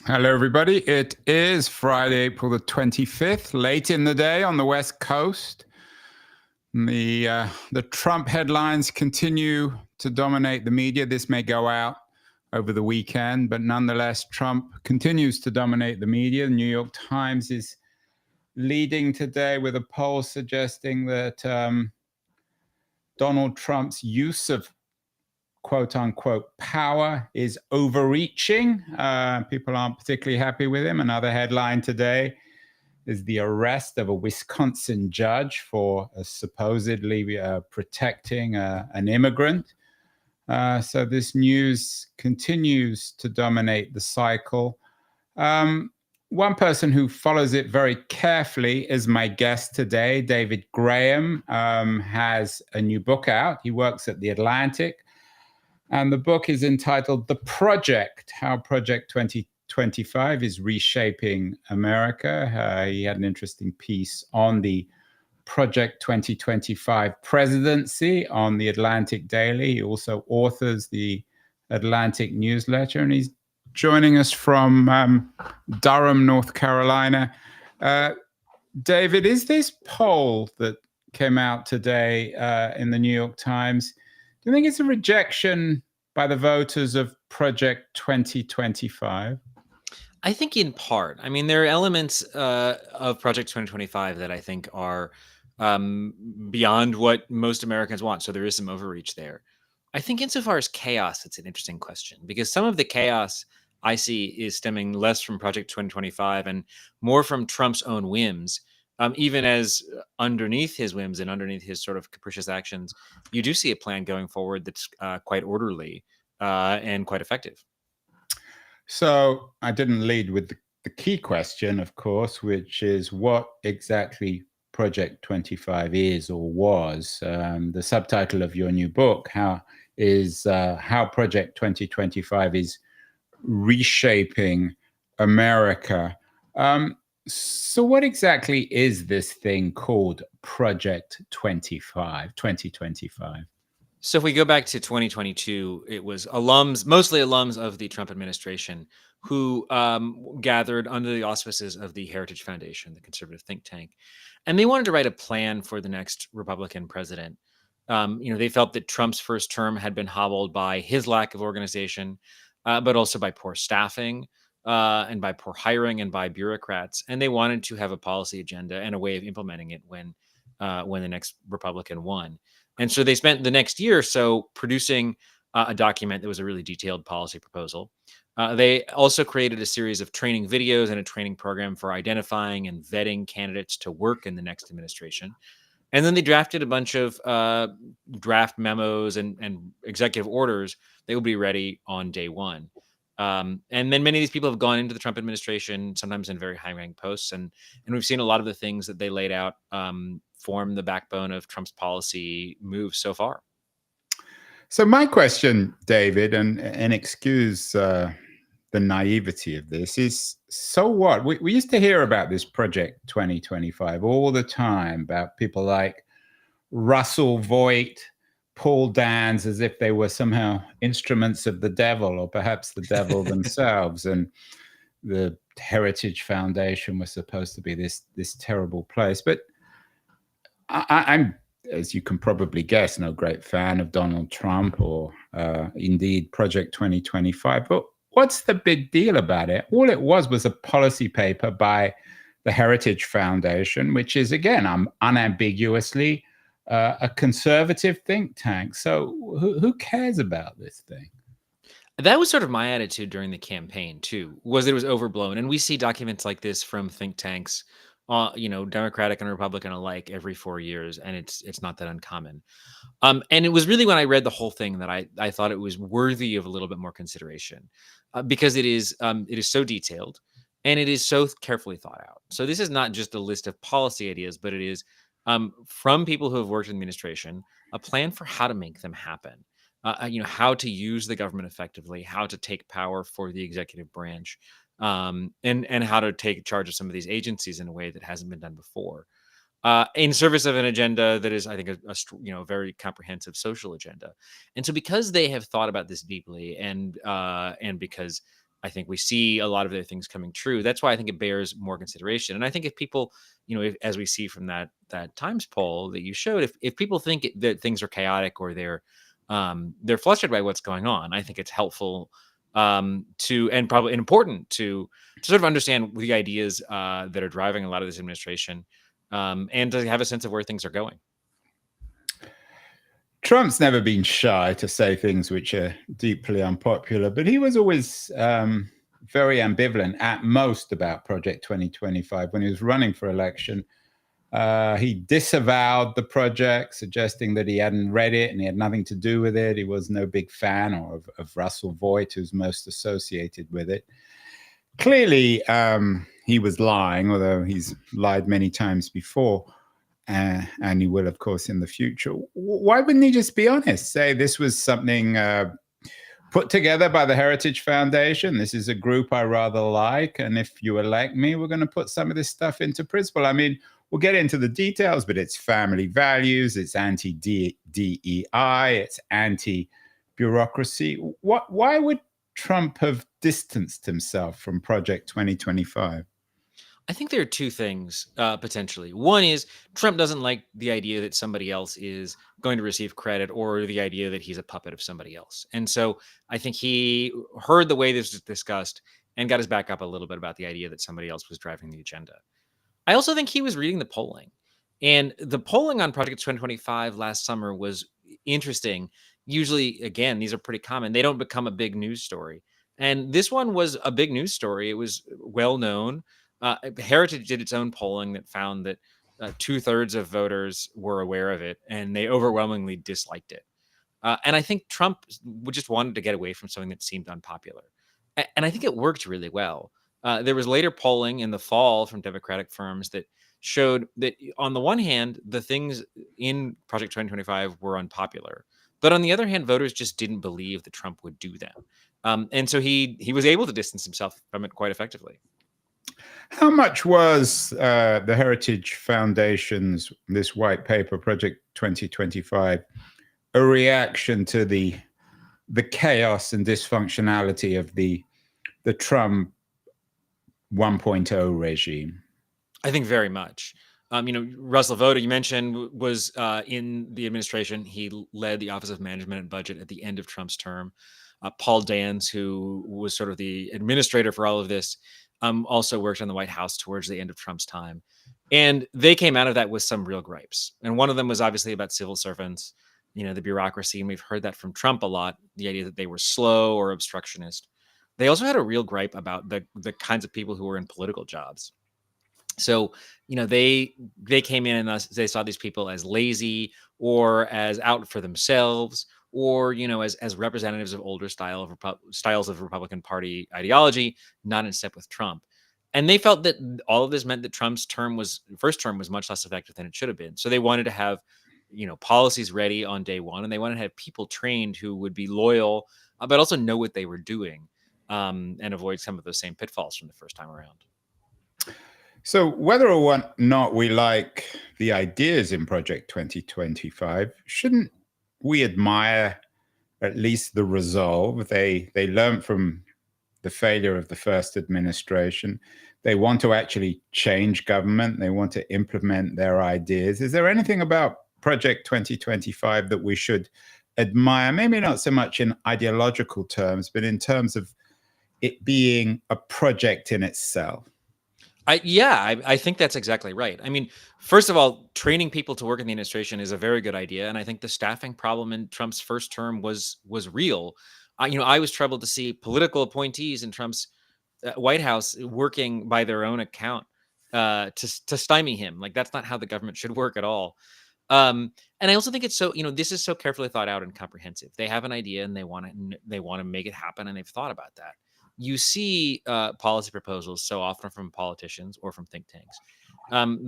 Hello, everybody. It is Friday, April the 25th, late in the day on the West Coast. The Trump headlines continue to dominate the media. This may go out over the weekend, but nonetheless, Trump continues to dominate the media. The New York Times is leading today with a poll suggesting that Donald Trump's use of quote unquote power is overreaching. People aren't particularly happy with him. Another headline today is the arrest of a Wisconsin judge for supposedly protecting an immigrant. So this news continues to dominate the cycle. One person who follows it very carefully is my guest today. David Graham has a new book out. He works at The Atlantic. And the book is entitled The Project, How Project 2025 is Reshaping America. He had an interesting piece on the Project 2025 presidency on the Atlantic Daily. He also authors the Atlantic newsletter, and he's joining us from Durham, North Carolina. David, is this poll that came out today in the New York Times, do you think it's a rejection by the voters of Project 2025? I think in part. I mean, there are elements of Project 2025 that I think are beyond what most Americans want. So there is some overreach there. I think insofar as chaos, it's an interesting question because some of the chaos I see is stemming less from Project 2025 and more from Trump's own whims. Even as underneath his whims and underneath his sort of capricious actions, you do see a plan going forward that's quite orderly and quite effective. So I didn't lead with the key question, of course, which is what exactly Project 25 is or was. The subtitle of your new book, how Project 2025 is reshaping America. So what exactly is this thing called Project 2025? So if we go back to 2022, it was alums, mostly alums of the Trump administration, who gathered under the auspices of the Heritage Foundation, the conservative think tank, and they wanted to write a plan for the next Republican president. They felt that Trump's first term had been hobbled by his lack of organization, but also by poor staffing and by poor hiring and by bureaucrats. And they wanted to have a policy agenda and a way of implementing it when the next Republican won. And so they spent the next year or so producing a document that was a really detailed policy proposal. They also created a series of training videos and a training program for identifying and vetting candidates to work in the next administration. And then they drafted a bunch of draft memos and executive orders that would be ready on day one. And then many of these people have gone into the Trump administration, sometimes in very high-ranking posts, and we've seen a lot of the things that they laid out form the backbone of Trump's policy moves so far. So my question, David, and excuse the naivety of this, is so what? We used to hear about this Project 2025 all the time, about people like Russell Voigt, Paul Dans, as if they were somehow instruments of the devil, or perhaps the devil themselves. And the Heritage Foundation was supposed to be this terrible place. But I'm, as you can probably guess, no great fan of Donald Trump or indeed Project 2025. But what's the big deal about it? All it was a policy paper by the Heritage Foundation, which is, again, unambiguously a conservative think tank. So who cares about this thing? That was sort of my attitude during the campaign too, was that it was overblown. And we see documents like this from think tanks, Democratic and Republican alike every 4 years, and it's not that uncommon. And it was really when I read the whole thing that I thought it was worthy of a little bit more consideration, because it is so detailed and it is so carefully thought out. So this is not just a list of policy ideas, but it is from people who have worked in the administration, a plan for how to make them happen. How to use the government effectively, how to take power for the executive branch, and how to take charge of some of these agencies in a way that hasn't been done before, in service of an agenda that is, I think, a very comprehensive social agenda. And so, because they have thought about this deeply, and because I think we see a lot of their things coming true. That's why I think it bears more consideration. And I think if people, as we see from that Times poll that you showed, if people think that things are chaotic or they're flustered by what's going on, I think it's helpful to, and probably important to sort of understand the ideas that are driving a lot of this administration, and to have a sense of where things are going. Trump's never been shy to say things which are deeply unpopular, but he was always very ambivalent at most about Project 2025. When he was running for election, he disavowed the project, suggesting that he hadn't read it and he had nothing to do with it. He was no big fan of Russell Voigt, who's most associated with it. Clearly, he was lying, although he's lied many times before. And he will, of course, in the future. Why wouldn't he just be honest? Say this was something put together by the Heritage Foundation. This is a group I rather like. And if you elect me, we're going to put some of this stuff into principle. I mean, we'll get into the details, but it's family values, it's anti-DEI, it's anti-bureaucracy. Why would Trump have distanced himself from Project 2025? I think there are two things potentially. One is Trump doesn't like the idea that somebody else is going to receive credit, or the idea that he's a puppet of somebody else. And so I think he heard the way this was discussed and got his back up a little bit about the idea that somebody else was driving the agenda. I also think he was reading the polling. And the polling on Project 2025 last summer was interesting. Usually, again, these are pretty common. They don't become a big news story. And this one was a big news story. It was well known. Heritage did its own polling that found that 2/3 of voters were aware of it, and they overwhelmingly disliked it. And I think Trump just wanted to get away from something that seemed unpopular. And I think it worked really well. There was later polling in the fall from Democratic firms that showed that, on the one hand, the things in Project 2025 were unpopular. But on the other hand, voters just didn't believe that Trump would do them. And so he was able to distance himself from it quite effectively. How much was the Heritage Foundation's, this white paper, Project 2025, a reaction to the chaos and dysfunctionality of the Trump 1.0 regime? I think very much. Russell Vogt, you mentioned, was in the administration. He led the Office of Management and Budget at the end of Trump's term. Paul Dance, who was sort of the administrator for all of this, also worked on the White House towards the end of Trump's time. And they came out of that with some real gripes. And one of them was obviously about civil servants, the bureaucracy. And we've heard that from Trump a lot, the idea that they were slow or obstructionist. They also had a real gripe about the kinds of people who were in political jobs. So, they came in and they saw these people as lazy or as out for themselves, or, as representatives of older styles of Republican Party ideology, not in step with Trump. And they felt that all of this meant that Trump's first term was much less effective than it should have been. So they wanted to have, policies ready on day one, and they wanted to have people trained who would be loyal, but also know what they were doing, and avoid some of those same pitfalls from the first time around. So whether or not we like the ideas in Project 2025, shouldn't we admire at least the resolve? They learned from the failure of the first administration. They want to actually change government. They want to implement their ideas. Is there anything about Project 2025 that we should admire? Maybe not so much in ideological terms, but in terms of it being a project in itself. I think that's exactly right. I mean, first of all, training people to work in the administration is a very good idea, and I think the staffing problem in Trump's first term was real. I was troubled to see political appointees in Trump's White House working by their own account to stymie him. Like, that's not how the government should work at all. And I also think it's so, this is so carefully thought out and comprehensive. They have an idea and they want to make it happen, and they've thought about that. You see policy proposals so often from politicians or from think tanks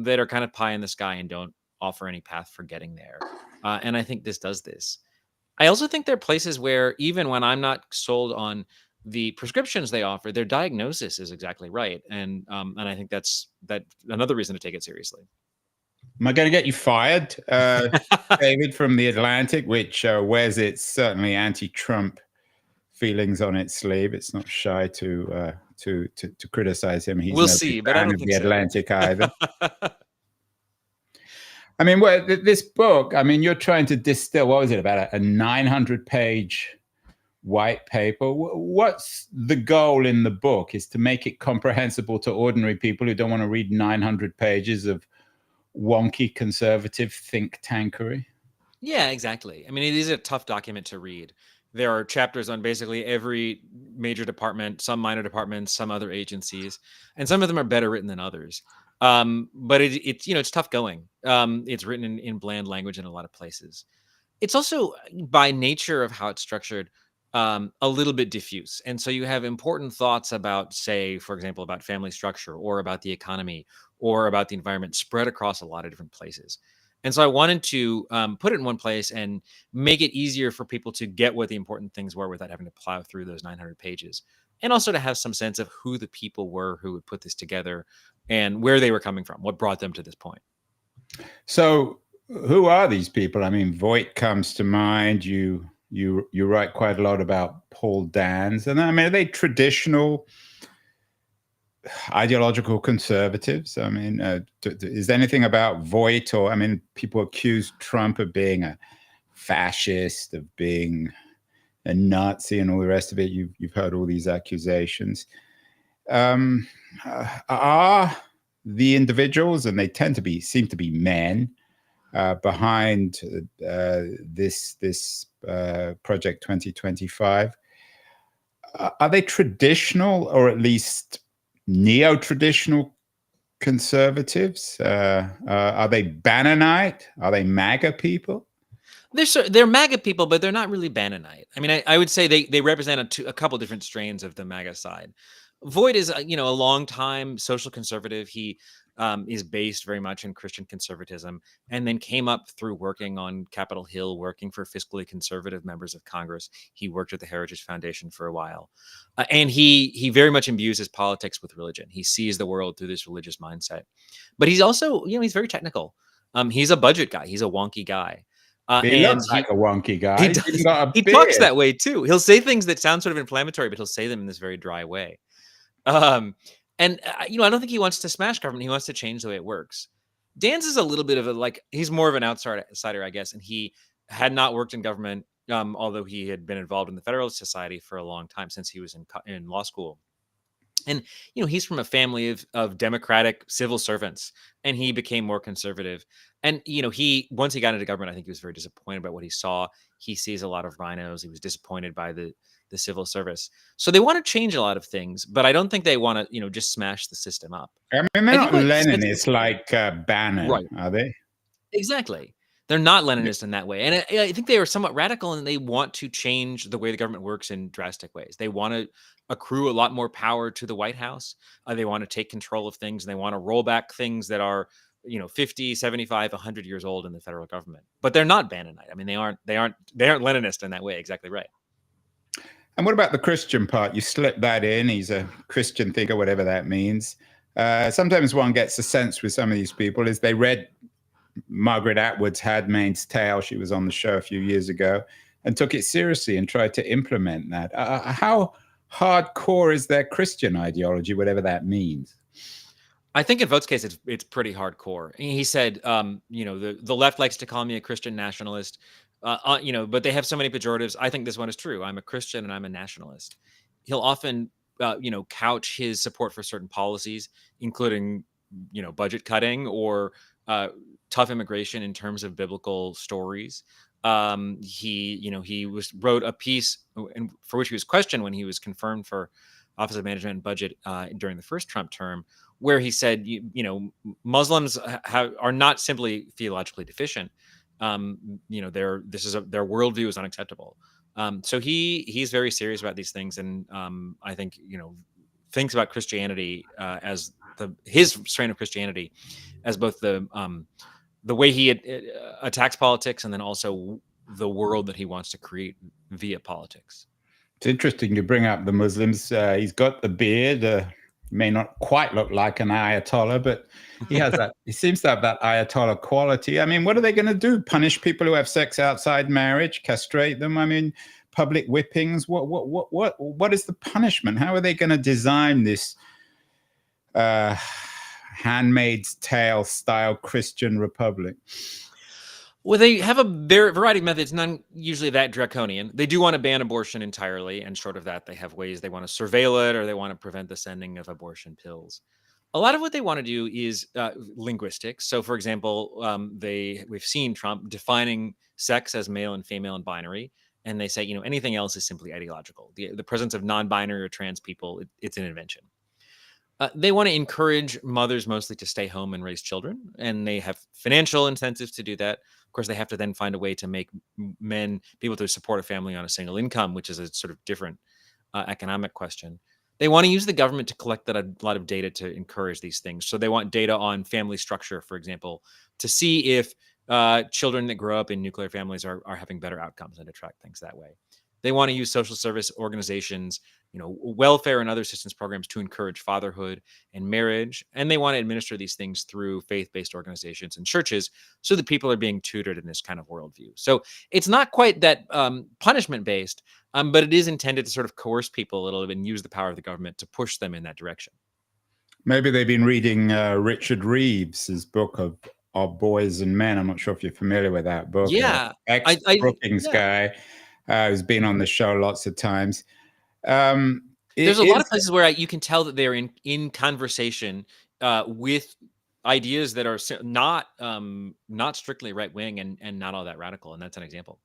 that are kind of pie in the sky and don't offer any path for getting there. And I think this does this. I also think there are places where, even when I'm not sold on the prescriptions they offer, their diagnosis is exactly right. And I think that's another reason to take it seriously. Am I going to get you fired, David, from The Atlantic, which wears its certainly anti-Trump feelings on its sleeve. It's not shy to criticize him. He's We'll no see, big but I fan don't of think the so. Atlantic either. I mean, this book, I mean, you're trying to distill, what was it, about a 900-page white paper? What's the goal in the book? Is to make it comprehensible to ordinary people who don't want to read 900 pages of wonky conservative think tankery? Yeah, exactly. I mean, it is a tough document to read. There are chapters on basically every major department, some minor departments, some other agencies, and some of them are better written than others. But it's it's tough going. It's written in bland language in a lot of places. It's also by nature of how it's structured, a little bit diffuse. And so you have important thoughts about, say, for example, about family structure or about the economy or about the environment spread across a lot of different places. And so I wanted to put it in one place and make it easier for people to get what the important things were without having to plow through those 900 pages. And also to have some sense of who the people were who would put this together and where they were coming from, what brought them to this point. So who are these people? I mean, Voigt comes to mind. You write quite a lot about Paul Dans. And I mean, are they traditional ideological conservatives? I mean, is there anything about Voigt, or, I mean, people accuse Trump of being a fascist, of being a Nazi and all the rest of it. You've heard all these accusations. Are the individuals, and they seem to be men, behind this Project 2025, are they traditional, or at least neo-traditional conservatives? Are they Bannonite? Are they MAGA people? They're MAGA people, but they're not really Bannonite. I mean, I would say they represent a couple different strains of the MAGA side. Voigt is a long-time social conservative. He is based very much in Christian conservatism, and then came up through working on Capitol Hill, working for fiscally conservative members of Congress. He worked at the Heritage Foundation for a while, and he very much imbues his politics with religion. He sees the world through this religious mindset, but he's also he's very technical. He's a budget guy. He's a wonky guy. He looks like a wonky guy. He does. He talks that way too. He'll say things that sound sort of inflammatory, but he'll say them in this very dry way. I don't think he wants to smash government. He wants to change the way it works. Dans is a little bit of he's more of an outsider, I guess, and he had not worked in government, although he had been involved in the Federalist Society for a long time, since he was in law school. And he's from a family of Democratic civil servants, and he became more conservative. And once he got into government, I think he was very disappointed by what he saw. He sees a lot of rhinos. He was disappointed by the civil service. So they want to change a lot of things, but I don't think they want to just smash the system up. I mean, they're not Leninists like Bannon, right? Are they? Exactly. They're not Leninist in that way. And I think they are somewhat radical, and they want to change the way the government works in drastic ways. They want to accrue a lot more power to the White House. They want to take control of things, and they want to roll back things that are 50, 75, 100 years old in the federal government. But they're not Bannonite. I mean, they aren't Leninist in that way. Exactly right. And what about the Christian part? You slip that in. He's a Christian thinker, whatever that means. Sometimes one gets a sense with some of these people is they read Margaret Atwood's Handmaid's Tale. She was on the show a few years ago, and took it seriously and tried to implement that. How hardcore is their Christian ideology, whatever that means? I think in Voigt's case, it's pretty hardcore. He said, the left likes to call me a Christian nationalist, but they have so many pejoratives. I think this one is true. I'm a Christian and I'm a nationalist. He'll often, couch his support for certain policies, including, budget cutting or tough immigration in terms of biblical stories. He wrote a piece for which he was questioned when he was confirmed for Office of Management and Budget during the first Trump term, where he said, Muslims are not simply theologically deficient. Their worldview is unacceptable. So he's very serious about these things, and I think thinks about Christianity as his strain of Christianity as both the way he attacks politics, and then also the world that he wants to create via politics. It's interesting you bring up the Muslims. He's got the beard. May not quite look like an Ayatollah, but he has that. He seems to have that Ayatollah quality. I mean, what are they going to do? Punish people who have sex outside marriage? Castrate them? I mean, public whippings? What is the punishment? How are they going to design this Handmaid's Tale style Christian republic? Well, they have a variety of methods, none usually that draconian. They do want to ban abortion entirely, and short of that, they have ways they want to surveil it or they want to prevent the sending of abortion pills. A lot of what they want to do is linguistics. So, for example, we've seen Trump defining sex as male and female and binary, and they say, anything else is simply ideological. The presence of non-binary or trans people, it's an invention. They want to encourage mothers mostly to stay home and raise children, and they have financial incentives to do that. Of course, they have to then find a way to make men be able to support a family on a single income, which is a sort of different economic question. They want to use the government to collect a lot of data to encourage these things. So they want data on family structure, for example, to see if children that grow up in nuclear families are having better outcomes and to track things that way. They want to use social service organizations, welfare and other assistance programs to encourage fatherhood and marriage. And they want to administer these things through faith-based organizations and churches so that people are being tutored in this kind of worldview. So it's not quite that punishment-based, but it is intended to sort of coerce people a little bit and use the power of the government to push them in that direction. Maybe they've been reading Richard Reeves' book of Boys and Men. I'm not sure if you're familiar with that book. Yeah. Ex-Brookings guy who's been on the show lots of times. There's a lot of places where you can tell that they're in conversation with ideas that are not strictly right wing and not all that radical, and that's an example.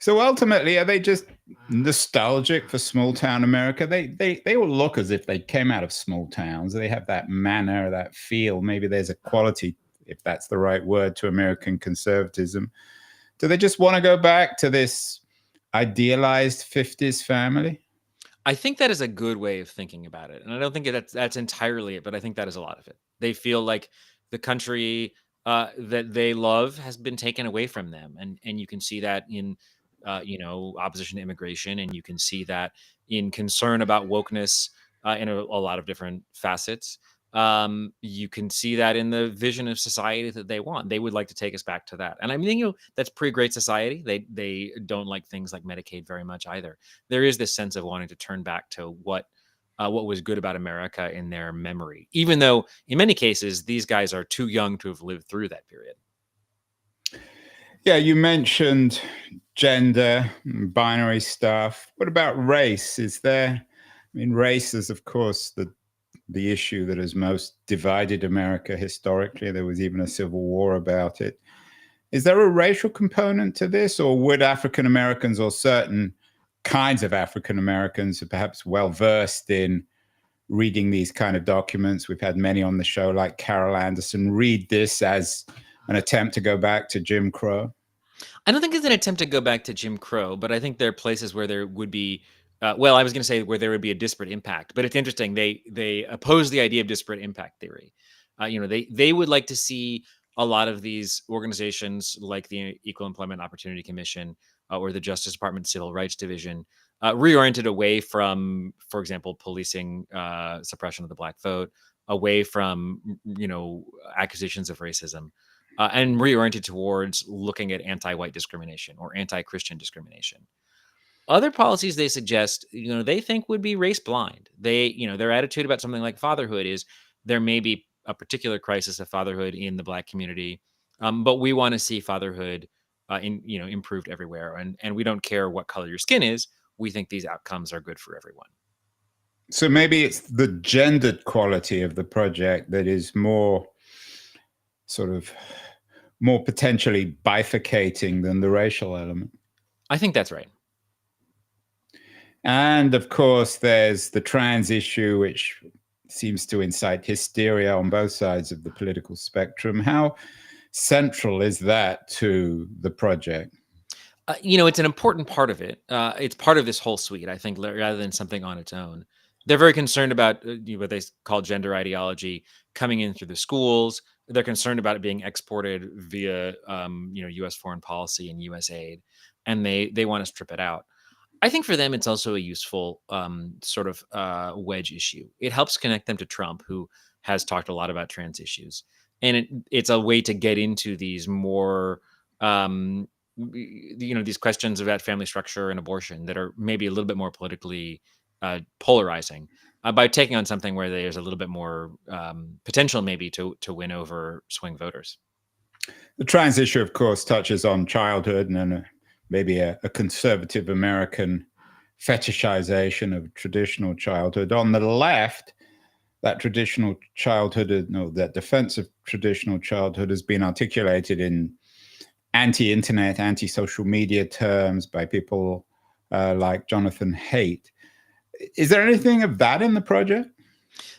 So ultimately, are they just nostalgic for small town America? They all look as if they came out of small towns. They have that manner, that feel. Maybe there's a quality, if that's the right word, to American conservatism. Do they just want to go back to this idealized 50s family? I think that is a good way of thinking about it. And I don't think that's entirely it, but I think that is a lot of it. They feel like the country that they love has been taken away from them. And you can see that in, opposition to immigration. And you can see that in concern about wokeness in a lot of different facets. You can see that in the vision of society that they want. They would like to take us back to that. And I mean, that's pretty great society. They don't like things like Medicaid very much either. There is this sense of wanting to turn back to what was good about America in their memory, even though in many cases, these guys are too young to have lived through that period. Yeah, you mentioned gender, binary stuff. What about race? Race is, of course, the issue that has most divided America historically. There was even a civil war about it. Is there a racial component to this, or would African Americans or certain kinds of African Americans who are perhaps well versed in reading these kind of documents, we've had many on the show like Carol Anderson, read this as an attempt to go back to Jim Crow? I don't think it's an attempt to go back to Jim Crow, but I think there are places where there would be I was going to say where there would be a disparate impact, but it's interesting. They oppose the idea of disparate impact theory. They would like to see a lot of these organizations like the Equal Employment Opportunity Commission or the Justice Department Civil Rights Division reoriented away from, for example, policing suppression of the Black vote, away from accusations of racism, and reoriented towards looking at anti-white discrimination or anti-Christian discrimination. Other policies they suggest, they think would be race blind. Their attitude about something like fatherhood is there may be a particular crisis of fatherhood in the Black community, but we want to see fatherhood improved everywhere, and we don't care what color your skin is. We think these outcomes are good for everyone. So maybe it's the gendered quality of the project that is more potentially bifurcating than the racial element. I think that's right. And of course, there's the trans issue, which seems to incite hysteria on both sides of the political spectrum. How central is that to the project? It's an important part of it. It's part of this whole suite, I think, rather than something on its own. They're very concerned about what they call gender ideology coming in through the schools. They're concerned about it being exported via, U.S. foreign policy and U.S. aid, and they want to strip it out. I think for them, it's also a useful wedge issue. It helps connect them to Trump, who has talked a lot about trans issues. And it's a way to get into these more these questions about family structure and abortion that are maybe a little bit more politically polarizing by taking on something where there's a little bit more potential maybe to win over swing voters. The trans issue, of course, touches on childhood and then maybe a conservative American fetishization of traditional childhood. On the left, that traditional childhood, no, that defense of traditional childhood has been articulated in anti-internet, anti-social media terms by people like Jonathan Haidt. Is there anything of that in the project?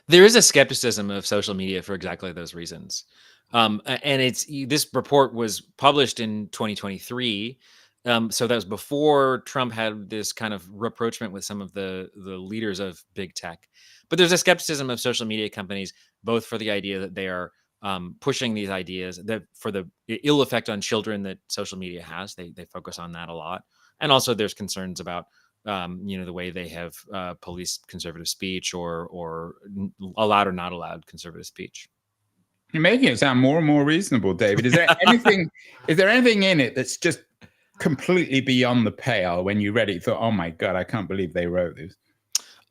There is a skepticism of social media for exactly those reasons. And this report was published in 2023. So that was before Trump had this kind of rapprochement with some of the leaders of big tech. But there's a skepticism of social media companies, both for the idea that they are pushing these ideas, that for the ill effect on children that social media has. They focus on that a lot. And also there's concerns about the way they have policed conservative speech or allowed or not allowed conservative speech. You're making it sound more and more reasonable, David. Is there anything? Is there anything in it that's just completely beyond the pale? When you read it, you thought, "Oh my God, I can't believe they wrote this."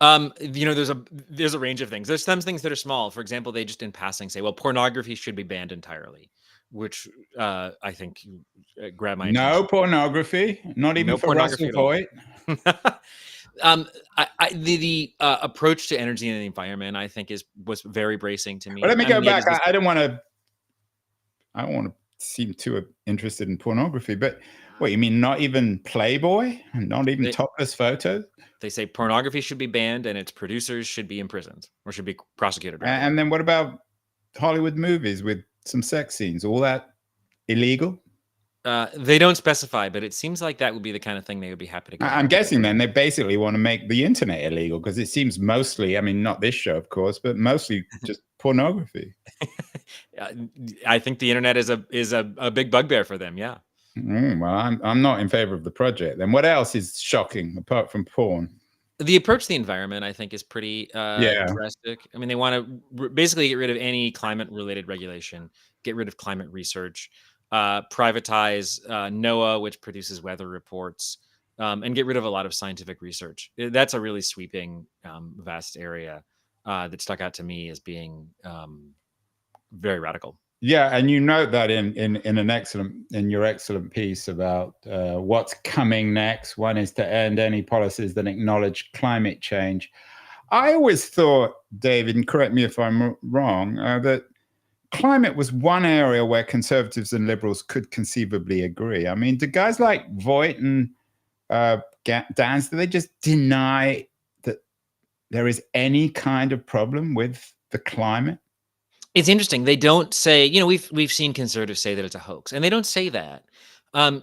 There's a range of things. There's some things that are small. For example, they just in passing say, "Well, pornography should be banned entirely," which I think grabbed my attention. No pornography, not even for Russell Hoyt. The approach to energy and the environment, I think, was very bracing to me. But let me go back. I don't want to seem too interested in pornography, but what, you mean not even Playboy? Not even topless photos? They say pornography should be banned and its producers should be imprisoned or should be prosecuted. Rather. And then what about Hollywood movies with some sex scenes? All that illegal? They don't specify, but it seems like that would be the kind of thing they would be happy to. I'm guessing then they basically want to make the internet illegal, because it seems mostly, I mean, not this show, of course, but mostly just pornography. I think the internet is a big bugbear for them. Yeah. Well, I'm not in favor of the project. Then what else is shocking apart from porn? The approach to the environment, I think, is pretty drastic. I mean, they want to basically get rid of any climate-related regulation, get rid of climate research, privatize NOAA, which produces weather reports, and get rid of a lot of scientific research. That's a really sweeping, vast area that stuck out to me as being very radical. Yeah, and you note that in your excellent piece about what's coming next. One is to end any policies that acknowledge climate change. I always thought, David, and correct me if I'm wrong, that climate was one area where conservatives and liberals could conceivably agree. I mean, do guys like Voigt and Dans, do they just deny that there is any kind of problem with the climate? It's interesting. They don't say, we've seen conservatives say that it's a hoax, and they don't say that.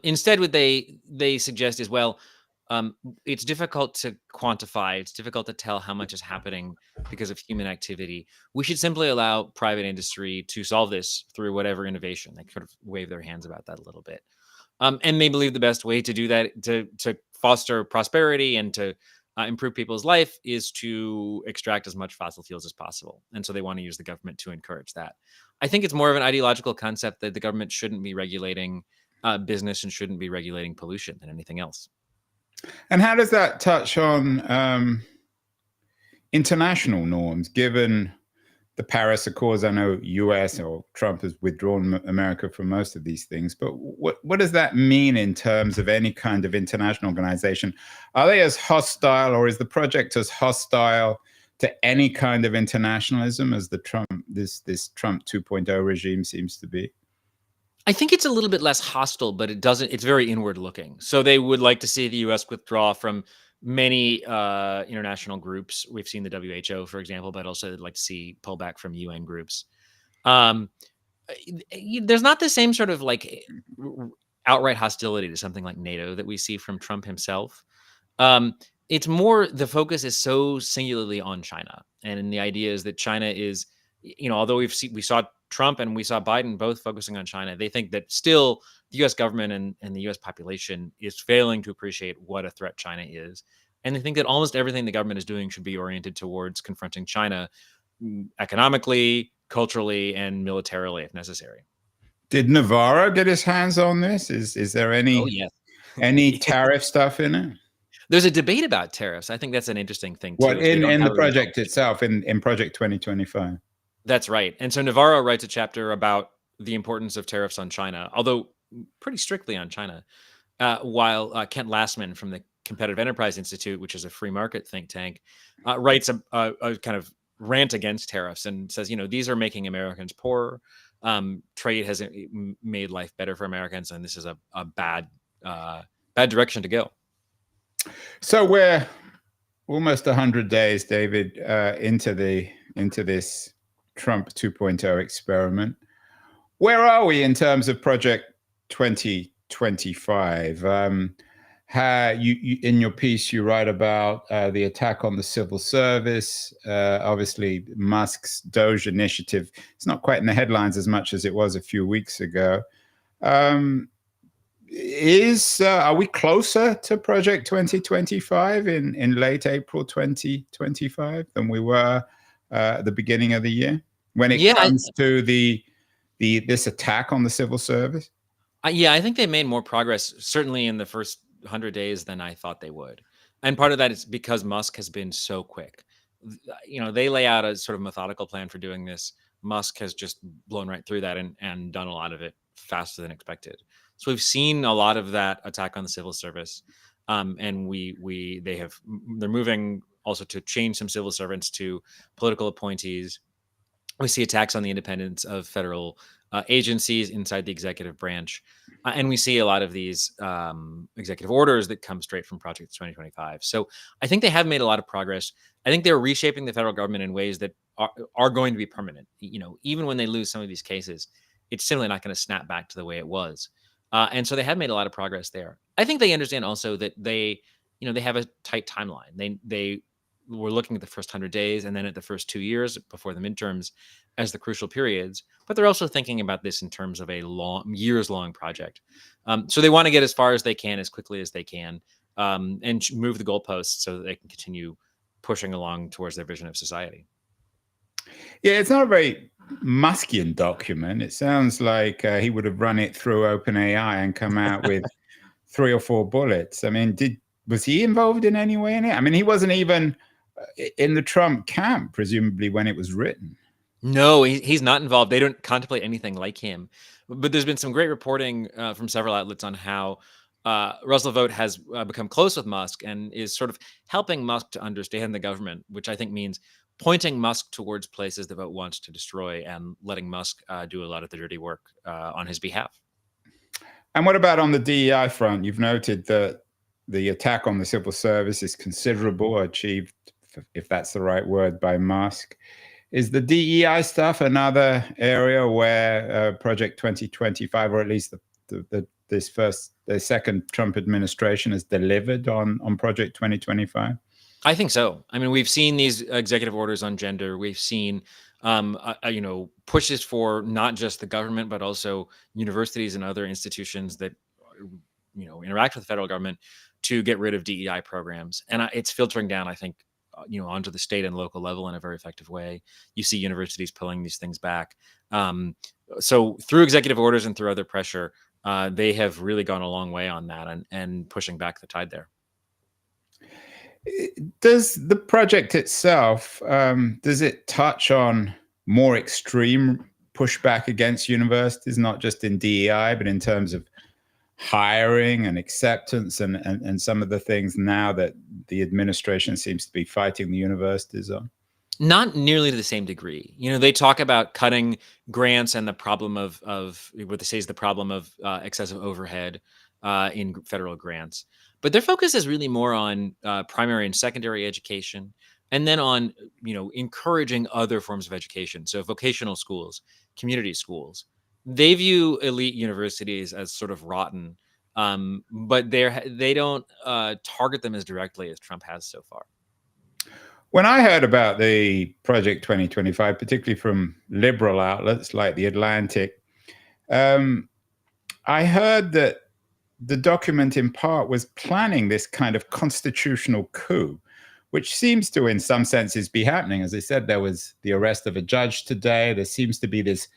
Instead, what they suggest is, well, it's difficult to quantify. It's difficult to tell how much is happening because of human activity. We should simply allow private industry to solve this through whatever innovation. They sort of wave their hands about that a little bit. And they believe the best way to do that, to foster prosperity and to improve people's life, is to extract as much fossil fuels as possible. And so they want to use the government to encourage that. I think it's more of an ideological concept that the government shouldn't be regulating business and shouldn't be regulating pollution than anything else. And how does that touch on international norms, given the Paris Accords? I know US or Trump has withdrawn America from most of these things, but what does that mean in terms of any kind of international organization? Are they as hostile, or is the project as hostile to any kind of internationalism as the this Trump 2.0 regime seems to be? I think it's a little bit less hostile, but it's very inward looking. So they would like to see the US withdraw from many international groups. We've seen the WHO, for example, but also they'd like to see pullback from UN groups. There's not the same sort of like outright hostility to something like NATO that we see from Trump himself. It's more, the focus is so singularly on China. And the idea is that China is, although we saw Trump and we saw Biden both focusing on China, they think that still the US government and the US population is failing to appreciate what a threat China is. And they think that almost everything the government is doing should be oriented towards confronting China economically, culturally, and militarily if necessary. Did Navarro get his hands on this? Is there Oh, any yes. tariff stuff in it? There's a debate about tariffs. I think that's an interesting thing too, What is they don't in have the a project result. itself, in Project 2025? That's right. And so Navarro writes a chapter about the importance of tariffs on China, although pretty strictly on China, while Kent Lastman from the Competitive Enterprise Institute, which is a free market think tank, writes a kind of rant against tariffs and says, these are making Americans poorer. Trade has made life better for Americans, and this is a bad direction to go. So we're almost 100 days, David, into this Trump 2.0 experiment. Where are we in terms of Project 2025? You in your piece you write about the attack on the civil service. Obviously, Musk's Doge initiative. It's not quite in the headlines as much as it was a few weeks ago. Are we closer to Project 2025 in late April 2025 than we were at the beginning of the year when it comes to this attack on the civil service? I think they made more progress, certainly in the first 100 days, than I thought they would. And part of that is because Musk has been so quick. They lay out a sort of methodical plan for doing this. Musk has just blown right through that and done a lot of it faster than expected. So we've seen a lot of that attack on the civil service, and they're moving also to change some civil servants to political appointees. We see attacks on the independence of federal agencies inside the executive branch. And we see a lot of these executive orders that come straight from Project 2025. So I think they have made a lot of progress. I think they're reshaping the federal government in ways that are going to be permanent. Even when they lose some of these cases, it's simply not going to snap back to the way it was. And so they have made a lot of progress there. I think they understand also that they have a tight timeline. They were looking at the first 100 days and then at the first 2 years before the midterms as the crucial periods, but they're also thinking about this in terms of a years-long project. So they want to get as far as they can, as quickly as they can, and move the goalposts so that they can continue pushing along towards their vision of society. Yeah, it's not a very Muskian document. It sounds like he would have run it through OpenAI and come out with 3 or 4 bullets. I mean, was he involved in any way in it? I mean, he wasn't even in the Trump camp, presumably, when it was written. No, he's not involved. They don't contemplate anything like him. But there's been some great reporting from several outlets on how Russell Vought has become close with Musk and is sort of helping Musk to understand the government, which I think means pointing Musk towards places that Vought wants to destroy and letting Musk do a lot of the dirty work on his behalf. And what about on the DEI front? You've noted that the attack on the civil service is considerable, achieved, if that's the right word, by Musk. Is the DEI stuff another area where Project 2025, or at least the second Trump administration, has delivered on Project 2025? I think so. I mean, we've seen these executive orders on gender. We've seen pushes for not just the government, but also universities and other institutions that interact with the federal government to get rid of DEI programs. And it's filtering down, I think, onto the state and local level in a very effective way. You see universities pulling these things back. So through executive orders and through other pressure, they have really gone a long way on that and pushing back the tide there. Does the project itself, does it touch on more extreme pushback against universities, not just in DEI, but in terms of hiring and acceptance and some of the things now that the administration seems to be fighting the universities on? Not nearly to the same degree. They talk about cutting grants and the problem of what they say is the problem of excessive overhead in federal grants. But their focus is really more on primary and secondary education, and then on encouraging other forms of education. So vocational schools, community schools. They view elite universities as sort of rotten, but they don't target them as directly as Trump has so far. When I heard about the Project 2025, particularly from liberal outlets like The Atlantic, I heard that the document in part was planning this kind of constitutional coup, which seems to, in some senses, be happening. As I said, there was the arrest of a judge today. There seems to be this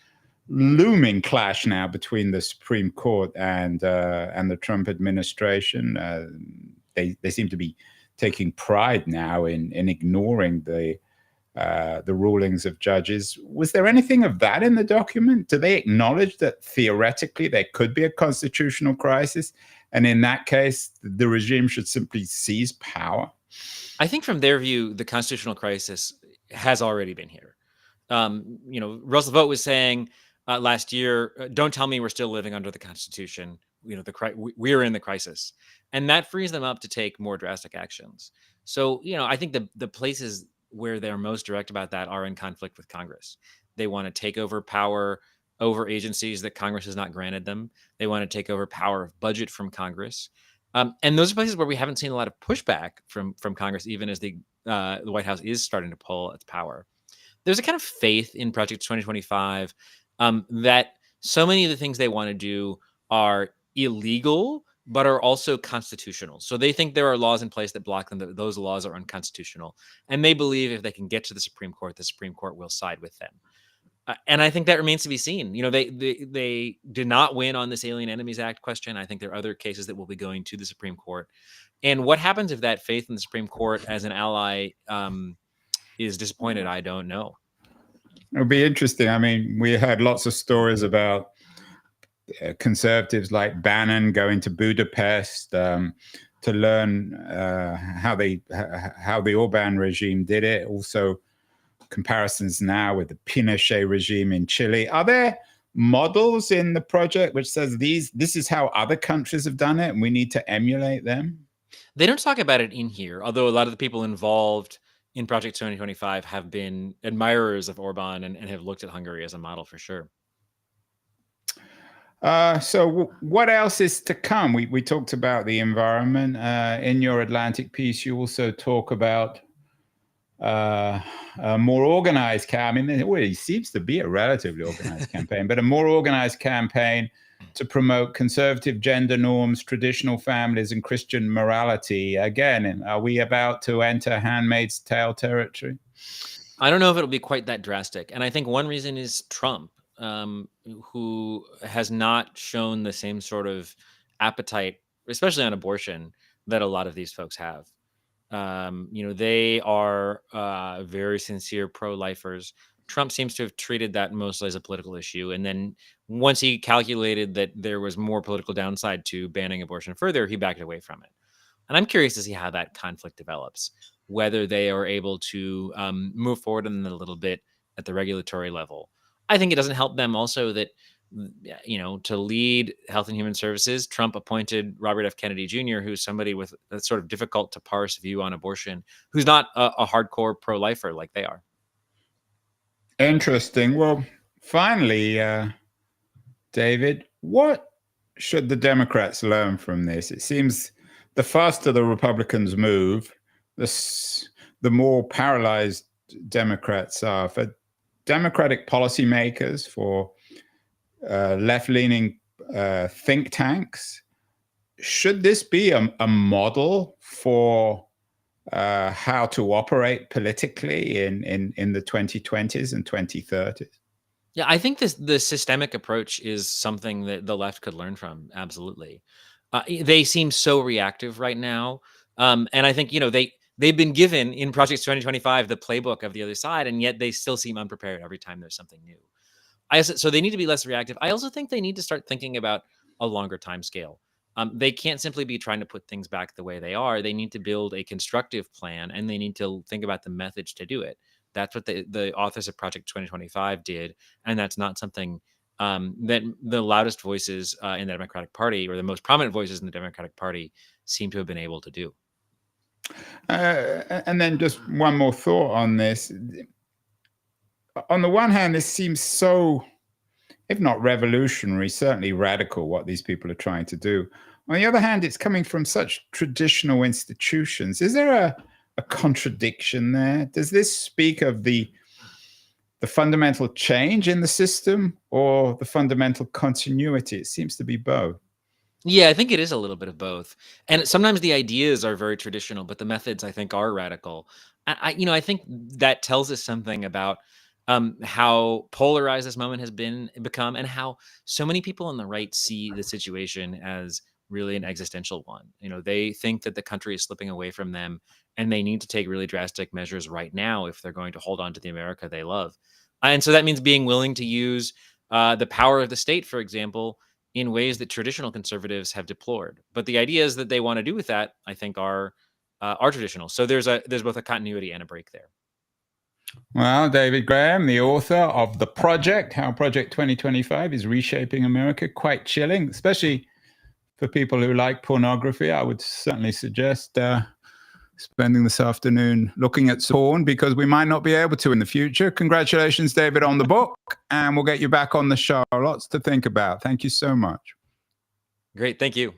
looming clash now between the Supreme Court and the Trump administration. They seem to be taking pride now in ignoring the rulings of judges. Was there anything of that in the document? Do they acknowledge that theoretically there could be a constitutional crisis, and in that case, the regime should simply seize power? I think from their view, the constitutional crisis has already been here. Russell Vogt was saying last year, "Don't tell me we're still living under the Constitution. We're in the crisis," and that frees them up to take more drastic actions. So, I think the places where they're most direct about that are in conflict with Congress. They want to take over power over agencies that Congress has not granted them. They want to take over power of budget from Congress. And those are places where we haven't seen a lot of pushback from Congress, even as the White House is starting to pull its power. There's a kind of faith in Project 2025 that so many of the things they want to do are illegal, but are also constitutional. So they think there are laws in place that block them, that those laws are unconstitutional. And they believe if they can get to the Supreme Court will side with them. And I think that remains to be seen. They did not win on this Alien Enemies Act question. I think there are other cases that will be going to the Supreme Court. And what happens if that faith in the Supreme Court as an ally is disappointed? I don't know. It'll be interesting. I mean, we heard lots of stories about conservatives like Bannon going to Budapest to learn how the Orban regime did it. Also, comparisons now with the Pinochet regime in Chile. Are there models in the project which says this is how other countries have done it and we need to emulate them? They don't talk about it in here, although a lot of the people involved in Project 2025 have been admirers of Orban and have looked at Hungary as a model for sure. So what else is to come? We talked about the environment. In your Atlantic piece, you also talk about a more organized campaign. I mean, there already seems to be a relatively organized campaign, but a more organized campaign to promote conservative gender norms, traditional families, and Christian morality. Again, are we about to enter Handmaid's Tale territory? I don't know if it'll be quite that drastic. And I think one reason is Trump, who has not shown the same sort of appetite, especially on abortion, that a lot of these folks have. They are very sincere pro-lifers. Trump seems to have treated that mostly as a political issue. And then once he calculated that there was more political downside to banning abortion further, he backed away from it. And I'm curious to see how that conflict develops, whether they are able to move forward in a little bit at the regulatory level. I think it doesn't help them also that, to lead Health and Human Services, Trump appointed Robert F. Kennedy Jr., who's somebody with a sort of difficult to parse view on abortion, who's not a hardcore pro-lifer like they are. Interesting. Well, finally, David, what should the Democrats learn from this? It seems the faster the Republicans move, the more paralyzed Democrats are. For Democratic policymakers, for left-leaning think tanks, should this be a model for how to operate politically in the 2020s and 2030s? Yeah, I think the systemic approach is something that the left could learn from. Absolutely. They seem so reactive right now. And I think, they've been given in Project 2025 the playbook of the other side, and yet they still seem unprepared every time there's something new. So they need to be less reactive. I also think they need to start thinking about a longer time scale. They can't simply be trying to put things back the way they are. They need to build a constructive plan, and they need to think about the methods to do it. That's what the authors of Project 2025 did, and that's not something that the loudest voices in the Democratic Party, or the most prominent voices in the Democratic Party, seem to have been able to do. And then just one more thought on this. On the one hand, this seems so, if not revolutionary, certainly radical, what these people are trying to do. On the other hand, it's coming from such traditional institutions. Is there a contradiction there? Does this speak of the fundamental change in the system or the fundamental continuity? It seems to be both. Yeah, I think it is a little bit of both. And sometimes the ideas are very traditional, but the methods, I think, are radical. I think that tells us something about how polarized this moment has become, and how so many people on the right see the situation as really an existential one. They think that the country is slipping away from them, and they need to take really drastic measures right now if they're going to hold on to the America they love. And so that means being willing to use the power of the state, for example, in ways that traditional conservatives have deplored. But the ideas that they want to do with that, I think, are traditional. So there's both a continuity and a break there. Well, David Graham, the author of The Project, How Project 2025 is Reshaping America, quite chilling, especially for people who like pornography. I would certainly suggest spending this afternoon looking at porn, because we might not be able to in the future. Congratulations, David, on the book, and we'll get you back on the show. Lots to think about. Thank you so much. Great. Thank you.